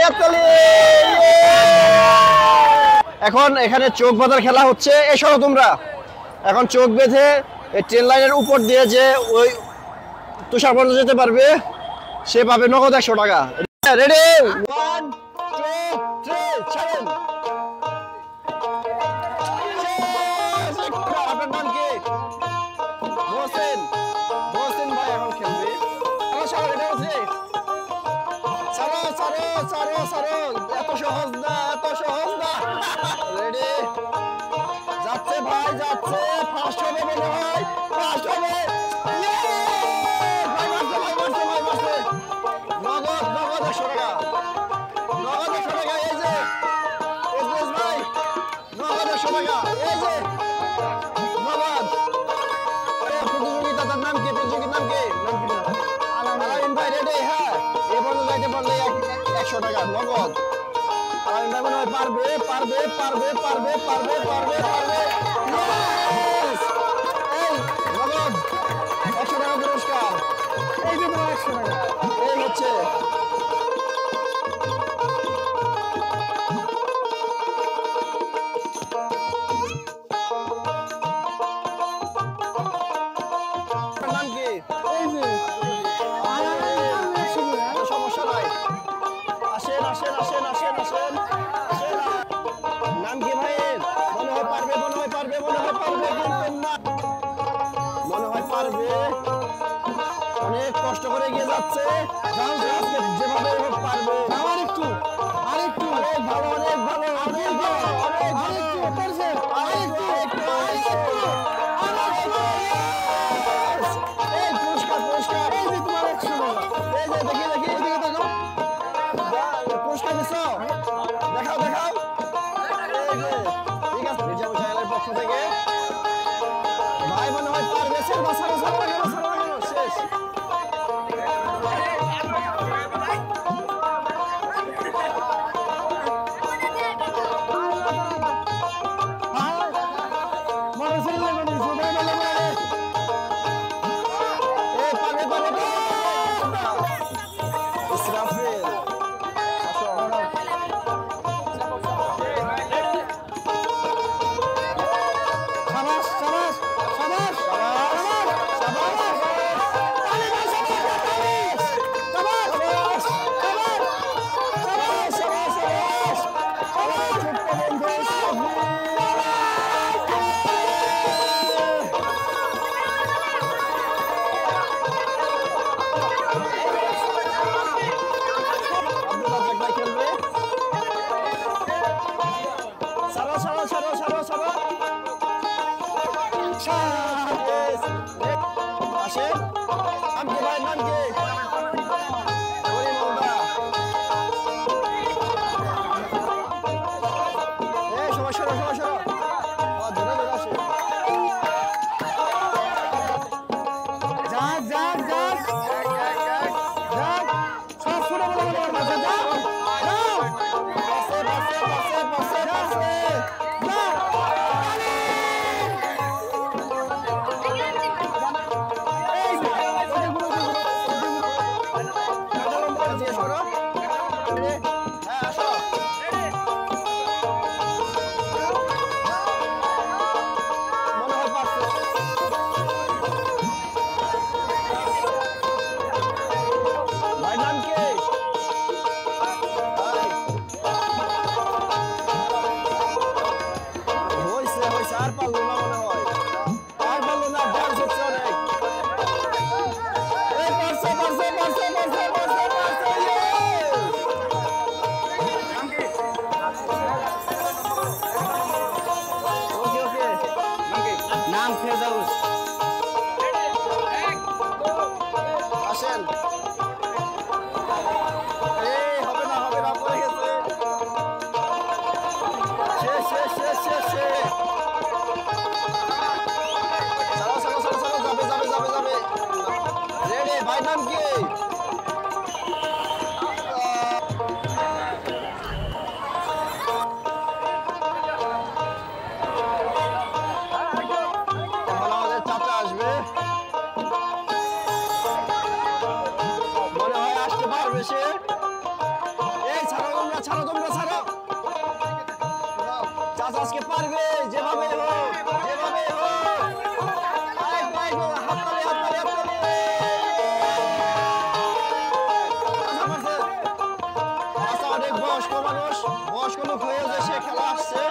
হাততালি। এখন এখানে চোখ বাঁধার খেলা হচ্ছে, এসো তোমরা। এখন চোখ বেঁধে এই ট্রেন লাইনের উপর দিয়ে যে ওই তুষার পর্যন্ত যেতে পারবে সে পাবে নগদ 100 টাকা। রেডি 1 2 3 ছাড়েন। আপনার নাম কি? হোসেন। হোসেন ভাই এখন খেলবে। এত সহজ না, এত সহজ না। রেডি যাচ্ছে ভাই, যাচ্ছে। ফার্স্ট হবে মনে হয়, ফার্স্ট হবে। নগদ নগদ 100 টাকা, নগদ 100 টাকা। এই যে ভাই নগদ 100 টাকা, এই যে নগদ। প্রতিযোগিতার নাম কি? প্রতিযোগীর নাম কি? আলামিন ভাই রেডি? হ্যাঁ, এ পর্যন্ত যাইতে পারলে 100 টাকা নগদ। আলামিন ভাই মনে হয় পারবে, পারবে, পারবে, পারবে, পারবে, পারবে, পারবে। এই নগদ 100 টাকা পুরস্কার। এই যে 100 টাকা, এই হচ্ছে। নাম কি? এই যে সমস্যা নাই, আসেন আসেন আসেন আসেন আসেন। নাম কি ভাইয়ের? মনে হয় পারবে, মনে হয় পারবে, মনে হয় পারবে, কিন্তু না, মনে হয় পারবে। অনেক কষ্ট করে এগিয়ে যাচ্ছে, যেভাবে হোক পারবে। আমার একটু আরেকটু অনেক ভালো, অনেক ভালো, অনেক ভালো, অনেক আরেকটু পারছেন, আরেকটু একটু আরেকটু। এই পুরস্কার, পুরস্কার। এই যে তোমার 100 টাকা। এই যে দেখি দেখি, এদিকে দেখো, পুরস্কার দিছো, দেখাও দেখাও। এই যে ঠিক আছে, মির্জাপুর চ্যানেলের পক্ষ থেকে ভাই মনে হয় পারবে। সারবা সারবা সারবা গেল, সারবা গেল, শেষ। ছাড়ো তোমরা ছাড়ো চাচা আজকে পারবে যেভাবে হোক যেভাবে হোক আয় ভাই হাততালি হাততালি হাততালি চাচা অনেক বয়স্ক মানুষ বয়স্ক লোক হয়েও যে সে খেলা আসছে